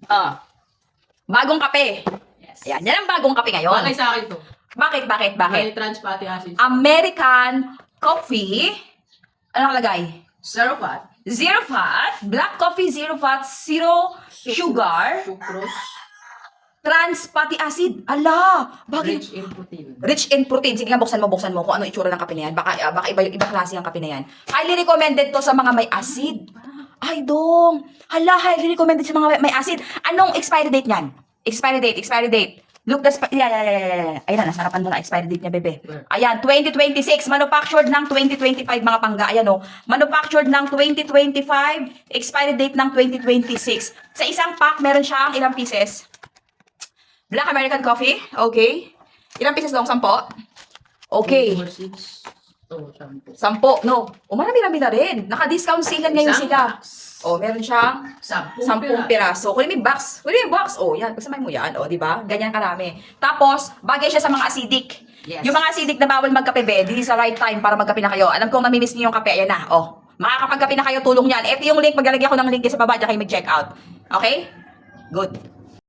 Ah, bagong kape. Yes. Ayan, yan ang bagong kape ngayon. Bagay sa akin to. Bakit? May trans fatty acids. American coffee. Ano nakalagay? Zero fat. Zero fat. Black coffee, zero fat, zero sugar. Sucrose. Trans fatty acid. Ala! Bakit? Rich in protein. Rich in protein. Sige nga, buksan mo kung ano itsura ng kape na yan. Baka iba klase ang kape na yan. Highly recommended to sa mga may acid. Ay, dong. Hala, highly recommended sa mga may acid. Anong expiry date niyan? Expiry date. Look, yeah. Ayan na, nasarapan mo na expiry date niya, bebe. Ayan, 2026. Manufactured ng 2025, mga pangga. Ayan, oh. Manufactured ng 2025. Expiry date ng 2026. Sa isang pack, meron siyang ilang pieces? Black American coffee. Okay. Ilang pieces dong? 10? Okay. 4, 6. Oh, shampoo. 10. No. O, marami-rami na rin. Naka-discount sale ngayon Isang sila. box. O, meron siyang 10 piraso. Kunin mo yung box. O, yan. Pasamay mo yan. O, di ba? Ganyan karami. Tapos, bagay siya sa mga acidic. Yes. Yung mga acidic na bawal magkape, be, this is the right time para magkape na kayo. Alam kong namimiss niyo yung kape. Ayan na. O, makakapagkape na kayo. Tulong yan. Ito yung link. Maglalagay ako ng link sa baba. Diyan kayo mag-check out. Okay? Good.